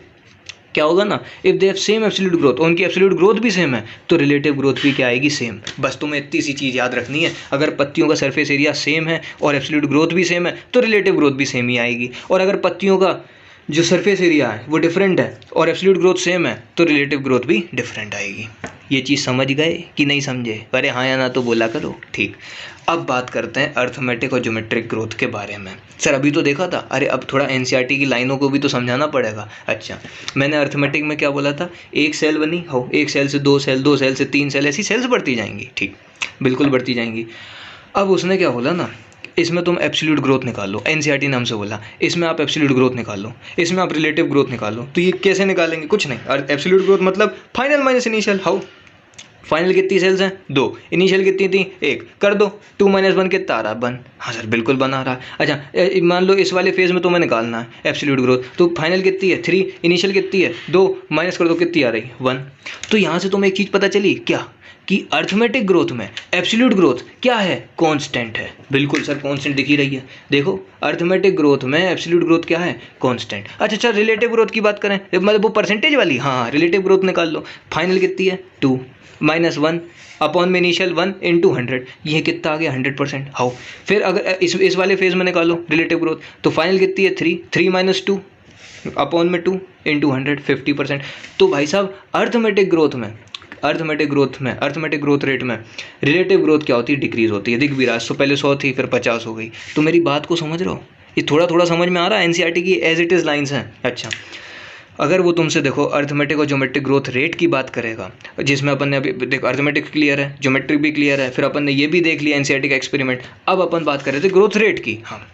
क्या होगा ना, if they have same absolute growth, उनकी एब्सोल्यूट ग्रोथ भी सेम है तो रिलेटिव ग्रोथ भी क्या आएगी, सेम। बस तुम्हें इतनी सी चीज़ याद रखनी है, अगर पत्तियों का सरफेस एरिया सेम है और एब्सोल्यूट ग्रोथ भी सेम है तो रिलेटिव ग्रोथ भी सेम ही आएगी। और अगर पत्तियों का जो सरफेस एरिया है वो डिफरेंट है और एब्सोल्यूट ग्रोथ सेम है तो रिलेटिव ग्रोथ भी डिफरेंट आएगी। ये चीज़ समझ गए कि नहीं समझे? अरे हाँ या ना तो बोला करो। ठीक, अब बात करते हैं अर्थमेटिक और ज्योमेट्रिक ग्रोथ के बारे में। सर अभी तो देखा था, अरे अब थोड़ा एनसीईआरटी की लाइनों को भी तो समझाना पड़ेगा। अच्छा मैंने अर्थमेटिक में क्या बोला था, एक सेल बनी, हो एक सेल से 2 सेल, 2 सेल से 3 सेल, ऐसी सेल्स बढ़ती जाएंगी। ठीक, बिल्कुल बढ़ती जाएंगी। अब उसने क्या बोला ना, इसमें तुम एब्सोल्यूट ग्रोथ निकालो, एनसीईआरटी ने हमसे बोला इसमें आप एब्सोल्यूट ग्रोथ निकालो, इसमें आप रिलेटिव ग्रोथ निकालो। तो ये कैसे निकालेंगे, कुछ नहीं, और एब्सोल्यूट ग्रोथ मतलब final minus initial. How, final कितनी सेल्स हैं, 2, इनिशियल कितनी थी, 1, कर दो, 2 - 1 कितना आ रहा है, 1। हाँ सर बिल्कुल बना रहा है। अच्छा मान लो इस वाले फेज में तुम्हें निकालना है एब्सोल्यूट ग्रोथ, तो फाइनल कितनी है 3, इनिशियल कितनी है 2, माइनस कर दो कितनी आ रही 1। तो यहाँ से तुम्हें एक चीज़ पता चली क्या, कि अर्थमेटिक ग्रोथ में एब्सोल्यूट ग्रोथ क्या है, कांस्टेंट है। बिल्कुल सर कांस्टेंट दिख ही रही है, देखो अर्थमेटिक ग्रोथ में एब्सोल्यूट ग्रोथ क्या है, कांस्टेंट। अच्छा रिलेटिव ग्रोथ की बात करें, मतलब वो परसेंटेज वाली, हाँ रिलेटिव ग्रोथ निकाल लो, फाइनल कितनी है 2, -1 अपॉन में इनिशियल 1 × 100, ये कितना आ गया 100%। हाउ, फिर अगर इस वाले फेज में निकालो रिलेटिव ग्रोथ, तो फाइनल कितनी है 3, 3 - 2 अपॉन में 2 × 100, 50%। तो भाई साहब अर्थमेटिक ग्रोथ रेट में रिलेटिव ग्रोथ क्या होती है, डिक्रीज होती है। दिख भी रहा है, तो पहले 100 थी फिर 50 हो गई। तो मेरी बात को समझ रहे हो, ये थोड़ा थोड़ा समझ में आ रहा है, एनसीईआरटी की एज इट इज़ लाइन्स हैं। अच्छा अगर वो तुमसे देखो अर्थमेटिक और ज्योमेट्रिक ग्रोथ रेट की बात करेगा, जिसमें अपन ने अभी देखो अर्थमेटिक क्लियर है, ज्योमेट्रिक भी क्लियर है, फिर अपन ने ये भी देख लिया एनसीईआरटी का एक्सपेरिमेंट। अब अपन बात कर रहे थे ग्रोथ रेट की। हाँ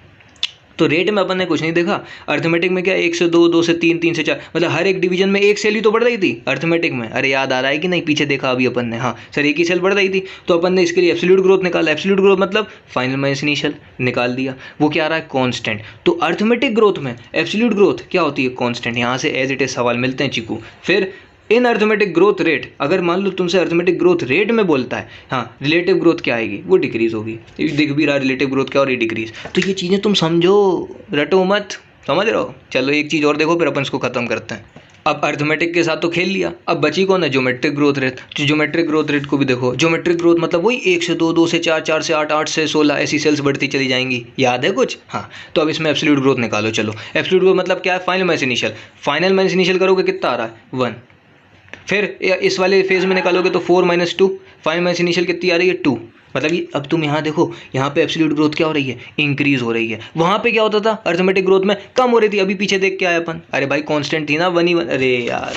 तो रेट में अपन ने कुछ नहीं देखा, अर्थमेटिक में क्या 1 से 2, 2 से 3, 3 से 4, मतलब हर एक डिवीजन में एक सेल ही तो बढ़ रही थी अर्थमेटिक में। अरे याद आ रहा है कि नहीं, पीछे देखा अभी अपन ने, हाँ सर एक ही सेल बढ़ रही थी। तो अपन ने इसके लिए एब्सोल्यूट ग्रोथ निकाला, एब्सोल्यूट ग्रोथ मतलब फाइनल माइनस इनिशियल निकाल दिया, वो क्या आ रहा है, कांस्टेंट। तो अर्थमेटिक ग्रोथ में एब्सोल्यूट ग्रोथ क्या होती है, कांस्टेंट। यहाँ से एज इट इज सवाल मिलते हैं चीकू। फिर इन अर्थमेटिक ग्रोथ रेट, अगर मान लो तुमसे अर्थमेटिक ग्रोथ रेट में बोलता है, हाँ रिलेटिव ग्रोथ क्या आएगी, वो डिक्रीज होगी। दिख भी रहा रिलेटिव ग्रोथ क्या और ये डिक्रीज। तो ये चीज़ें तुम समझो, रटो मत, समझ रहे हो। चलो एक चीज़ और देखो फिर अपन इसको ख़त्म करते हैं। अब अर्थमेटिक के साथ तो खेल लिया, अब बची कौन है, ज्योमेट्रिक ग्रोथ रेट। तो ज्योमेट्रिक ग्रोथ रेट को भी देखो, ज्योमेट्रिक ग्रोथ मतलब वही 1 से 2, 2 से 4, 4 से 8, 8 से 16 ऐसी सेल्स बढ़ती चली जाएंगी, याद है कुछ? हाँ, तो अब इसमें एब्सोल्यूट ग्रोथ निकालो। चलो एब्सोल्यूट ग्रोथ मतलब क्या है, final minus initial. Final minus initial करोगे कितना आ रहा है 1। फिर इस वाले फेज में निकालोगे तो 4 - 2, फाइनल माइनस इनिशियल कितनी आ रही है 2। मतलब ये अब तुम यहाँ देखो, यहाँ पे एब्सोल्यूट ग्रोथ क्या हो रही है, इंक्रीज हो रही है। वहाँ पे क्या होता था अर्थमेटिक ग्रोथ में, कम हो रही थी। अभी पीछे देख के आए अपन, अरे भाई कांस्टेंट थी ना 1 ही 1। अरे यार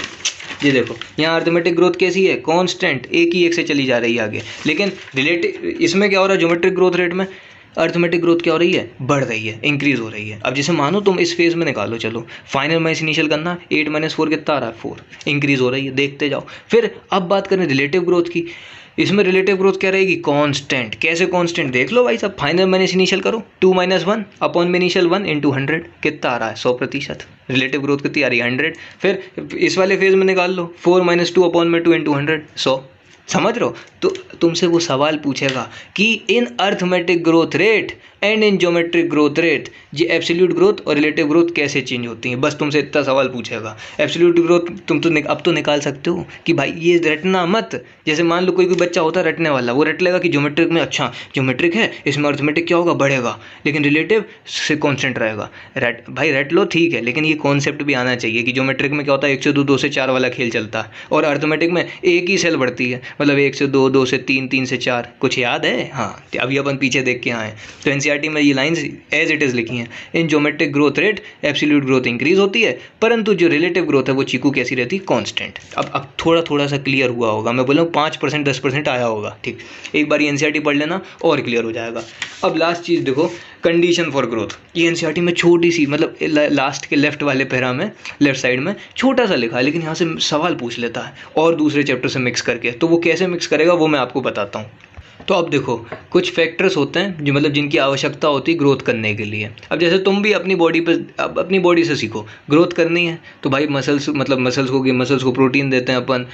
ये देखो यहाँ अर्थमेटिक ग्रोथ कैसी है, कांस्टेंट, एक ही एक से चली जा रही है आगे। लेकिन रिलेटिव इसमें क्या हो रहा है, ज्योमेट्रिक ग्रोथ रेट में अर्थमेटिक ग्रोथ क्या हो रही है, बढ़ रही है, इंक्रीज हो रही है। अब जैसे मानो तुम इस फेज में निकालो, चलो फाइनल माइनस इनिशियल करना, 8 - 4 कितना आ रहा है 4, इंक्रीज हो रही है, देखते जाओ। फिर अब बात करें रिलेटिव ग्रोथ की, इसमें रिलेटिव ग्रोथ क्या रहेगी, कांस्टेंट। कैसे कांस्टेंट, देख लो भाई साहब, फाइनल माइनस इनिशियल करो, 2 - 1 अपॉन में इनिशियल 1 × 100 कितना आ रहा है 100%। रिलेटिव ग्रोथ कितनी आ रही है 100। फिर इस वाले फेज में निकाल लो, 4 - 2 अपॉन में 2 × 100 100। समझ रहे हो? तो तुमसे वो सवाल पूछेगा कि in arithmetic growth rate and in geometric growth rate ये एब्सोल्यूट ग्रोथ और रिलेटिव ग्रोथ कैसे चेंज होती हैं, बस तुमसे इतना सवाल पूछेगा। एब्सोल्यूट ग्रोथ तुम तो अब तो निकाल सकते हो कि भाई ये रटना मत। जैसे मान लो कोई बच्चा होता है रटने वाला, वो रट लेगा कि ज्योमेट्रिक में अच्छा ज्योमेट्रिक है, इसमें अर्थमेटिक क्या होगा, बढ़ेगा, लेकिन रिलेटिव से कॉन्स्टेंट रहेगा। रट लो ठीक है, लेकिन ये कॉन्सेप्ट भी आना चाहिए कि ज्योमेट्रिक में क्या होता है 1 से 2, 2 से 4 वाला खेल चलता है, और अर्थमेटिक में एक ही सेल बढ़ती है, मतलब 1 से 2, 2 से 3, 3 से 4। कुछ याद है? हाँ, अभी अपन पीछे देख के आए तो एनसीईआरटी में ये लाइंस एज इट इज़ लिखी हैं। In geometric growth rate absolute growth increase होती है, परंतु जो रिलेटिव ग्रोथ है वो चीकू कैसी रहती है, कांस्टेंट। अब थोड़ा सा क्लियर हुआ होगा, मैं बोला 5% 10% आया होगा, ठीक। एक बार एनसीईआरटी पढ़ लेना और क्लियर हो जाएगा। अब लास्ट चीज़ देखो, कंडीशन फॉर ग्रोथ। ये एनसीईआरटी में छोटी सी, मतलब लास्ट के लेफ्ट वाले पैरा में, लेफ्ट साइड में छोटा सा लिखा है, लेकिन यहाँ से सवाल पूछ लेता है और दूसरे चैप्टर से मिक्स करके। तो वो कैसे मिक्स करेगा वो मैं आपको बताता हूँ। तो अब देखो, कुछ फैक्टर्स होते हैं जो मतलब जिनकी आवश्यकता होती है ग्रोथ करने के लिए। अब जैसे तुम भी अपनी बॉडी पर, अब अपनी बॉडी से सीखो, ग्रोथ करनी है तो भाई मसल्स को प्रोटीन देते हैं अपन,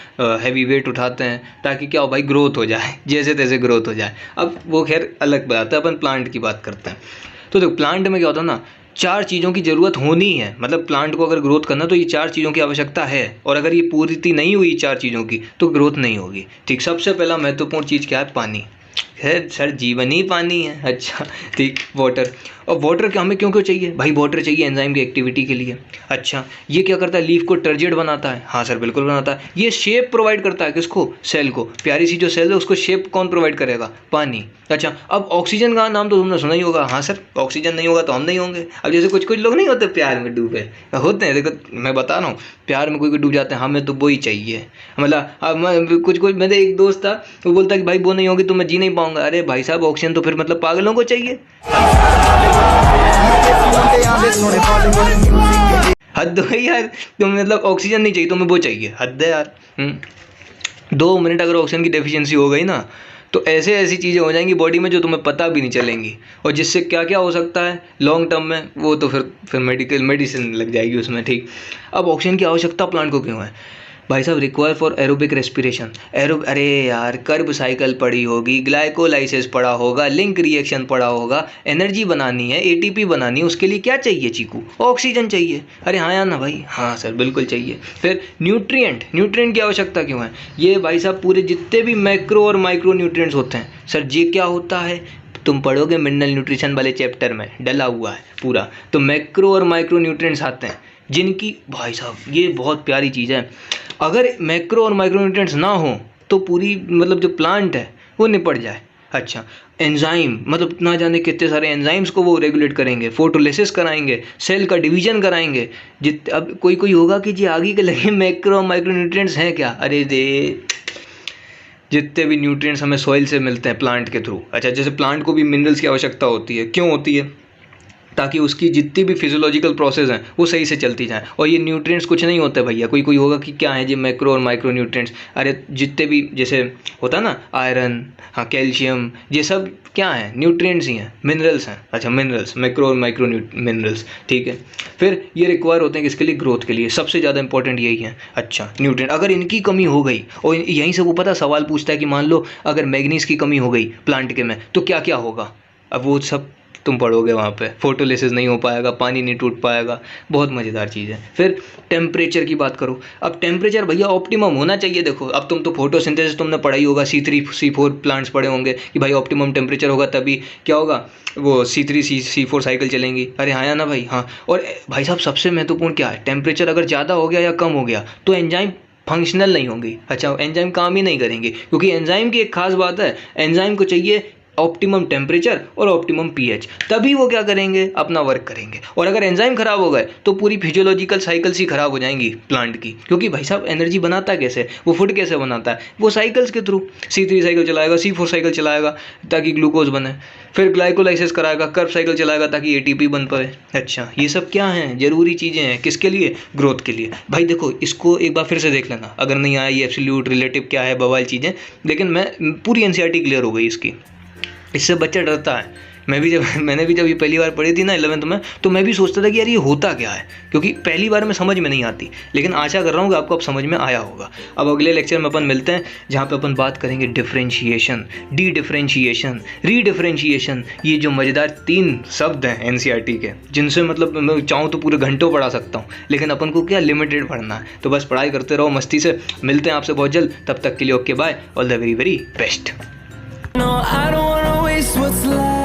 हैवी वेट उठाते हैं ताकि क्या हो भाई, ग्रोथ हो जाए, जैसे तैसे ग्रोथ हो जाए। अब वो खैर अलग बात है, अपन प्लांट की बात करते हैं। तो देखो प्लांट में क्या होता है ना, 4 चीज़ों की ज़रूरत होनी है। मतलब प्लांट को अगर ग्रोथ करना तो ये 4 चीज़ों की आवश्यकता है, और अगर ये पूर्ति नहीं हुई 4 चीज़ों की तो ग्रोथ नहीं होगी, ठीक। सबसे पहला महत्वपूर्ण चीज़ क्या है, पानी है सर, जीवन ही पानी है। अच्छा ठीक, वाटर। और वाटर क्या हमें क्यों क्यों चाहिए भाई, वाटर चाहिए एंजाइम की एक्टिविटी के लिए। अच्छा, ये क्या करता है, लीफ को टर्जिड बनाता है। हाँ सर बिल्कुल बनाता है। ये शेप प्रोवाइड करता है किसको, सेल को। प्यारी सी जो सेल है उसको शेप कौन प्रोवाइड करेगा, पानी। अच्छा, अब ऑक्सीजन का नाम तो तुमने सुना ही होगा। हाँ सर, ऑक्सीजन नहीं होगा तो हम नहीं होंगे। अब जैसे कुछ लोग नहीं होते प्यार में डूबे होते हैं, देखो मैं बता रहा हूँ, प्यार में कोई डूब जाते हैं, हमें तो वो ही चाहिए। मतलब कुछ मेरे एक दोस्त था, वो बोलता कि भाई वो नहीं होगी तो मैं जी नहीं पाऊंगा। अरे भाई साहब, ऑक्सीजन तो फिर मतलब पागलों को चाहिए। हद हो यार, तुम मतलब ऑक्सीजन नहीं चाहिए, तुम्हें वो चाहिए, हद है यार। 2 मिनट अगर ऑक्सीजन की डेफिशिएंसी हो गई ना तो ऐसी चीज़ें हो जाएंगी बॉडी में जो तुम्हें पता भी नहीं चलेंगी, और जिससे क्या क्या हो सकता है लॉन्ग टर्म में, वो तो फिर मेडिसिन लग जाएगी उसमें, ठीक। अब ऑक्सीजन की आवश्यकता प्लांट को क्यों है भाई साहब, रिक्वायर फॉर एरोबिक रेस्पिरेशन। अरे यार, कर्ब साइकिल पढ़ी होगी, ग्लाइकोलाइसिस पढ़ा होगा, लिंक रिएक्शन पढ़ा होगा। एनर्जी बनानी है, एटीपी बनानी है, उसके लिए क्या चाहिए चीकू, ऑक्सीजन चाहिए। अरे हाँ यार ना भाई, हाँ सर बिल्कुल चाहिए। फिर न्यूट्रिएंट की आवश्यकता क्यों है, ये भाई साहब पूरे जितने भी मैक्रो और माइक्रो न्यूट्रिएंट्स होते हैं सर, ये क्या होता है तुम पढ़ोगे मिनरल न्यूट्रिशन वाले चैप्टर में, डला हुआ है पूरा। तो मैक्रो और माइक्रो न्यूट्रिएंट्स आते हैं जिनकी, भाई साहब ये बहुत प्यारी चीज़ है। अगर मैक्रो और माइक्रो न्यूट्रिएंट्स ना हो तो पूरी मतलब जो प्लांट है वो निपट जाए। अच्छा, एंजाइम, मतलब ना जाने कितने सारे एंजाइम्स को वो रेगुलेट करेंगे, फोटोलिसिस कराएंगे, सेल का डिवीजन कराएंगे। अब कोई होगा कि जी आगे के लगे मैक्रो और माइक्रो न्यूट्रिएंट्स हैं क्या, अरे दे जितने भी न्यूट्रिएंट्स हमें सॉइल से मिलते हैं प्लांट के थ्रू। अच्छा, जैसे प्लांट को भी मिनरल्स की आवश्यकता होती है, क्यों होती है, ताकि उसकी जितनी भी फिजियोलॉजिकल प्रोसेस हैं वो सही से चलती जाएँ। और ये न्यूट्रिएंट्स कुछ नहीं होते भैया, कोई होगा कि क्या है जी मैक्रो और माइक्रो न्यूट्रिएंट्स। अरे जितने भी जैसे होता है ना आयरन, हाँ कैल्शियम, ये सब क्या है, न्यूट्रिएंट्स ही हैं, मिनरल्स हैं। अच्छा, मिनरल्स, मैक्रो और माइक्रो मिनरल्स, ठीक है। फिर ये रिक्वायर होते हैं किसके लिए, ग्रोथ के लिए, सबसे ज़्यादा इंपॉर्टेंट यही है। अच्छा, न्यूट्रिएंट, अगर इनकी कमी हो गई, और यहीं से वो पता सवाल पूछता है कि मान लो अगर मैग्नीज की कमी हो गई प्लांट के में तो क्या क्या होगा। अब वो सब तुम पढ़ोगे वहाँ पे, फोटोलिसिस नहीं हो पाएगा, पानी नहीं टूट पाएगा, बहुत मज़ेदार चीज़ है। फिर टेम्परेचर की बात करो, अब टेम्परेचर भैया ऑप्टिमम होना चाहिए। देखो अब तुम तो फोटोसिंथेसिस तुमने पढ़ा ही होगा, C3 C4 प्लांट्स पढ़े होंगे कि भाई ऑप्टिमम टेम्परेचर होगा तभी क्या होगा, वो C3 C4 साइकिल चलेंगी। अरे हाँ या ना भाई, हाँ। और भाई साहब सबसे महत्वपूर्ण क्या है, टेम्परेचर अगर ज़्यादा हो गया या कम हो गया तो एंजाइम फंक्शनल नहीं होंगी। अच्छा, एंजाइम काम ही नहीं करेंगे, क्योंकि एंजाइम की एक खास बात है, एंजाइम को चाहिए ऑप्टिमम टेम्परेचर और ऑप्टिमम पीएच, तभी वो क्या करेंगे, अपना वर्क करेंगे। और अगर एंजाइम खराब हो गए तो पूरी फिजियोलॉजिकल साइकिल्स ही खराब हो जाएंगी प्लांट की, क्योंकि भाई साहब एनर्जी बनाता कैसे, वो फूड कैसे बनाता है, वो साइकिल्स के थ्रू। C3 साइकिल चलाएगा, C4 साइकिल चलाएगा ताकि ग्लूकोज बने, फिर ग्लाइकोलाइसिस कराएगा, कर्ब साइकिल चलाएगा ताकि ATP बन पाए। अच्छा, ये सब क्या हैं, ज़रूरी चीज़ें हैं, किसके लिए, ग्रोथ के लिए। भाई देखो इसको एक बार फिर से देख लेना, अगर नहीं आया ये एब्सोल्यूट रिलेटिव क्या है, बवाल चीज़ें, लेकिन मैं पूरी NCERT क्लियर हो गई इसकी। इससे बच्चा डरता है। मैंने भी जब ये पहली बार पढ़ी थी ना 11th में, तो मैं भी सोचता था कि यार ये होता क्या है, क्योंकि पहली बार में समझ में नहीं आती। लेकिन आशा कर रहा हूँ कि आपको अब समझ में आया होगा। अब अगले लेक्चर में अपन मिलते हैं, जहाँ पे अपन बात करेंगे डिफरेंशिएशन, डी डिफरेंशिएशन, रीडिफरेंशिएशन। ये जो मज़ेदार 3 शब्द हैं NCERT के, जिनसे मतलब मैं चाहूँ तो पूरे घंटों पढ़ा सकता हूँ, लेकिन अपन को क्या लिमिटेड पढ़ना है। तो बस पढ़ाई करते रहो मस्ती से। मिलते हैं आपसे बहुत जल्द, तब तक के लिए okay bye, all the very very best. No, I don't wanna waste what's left.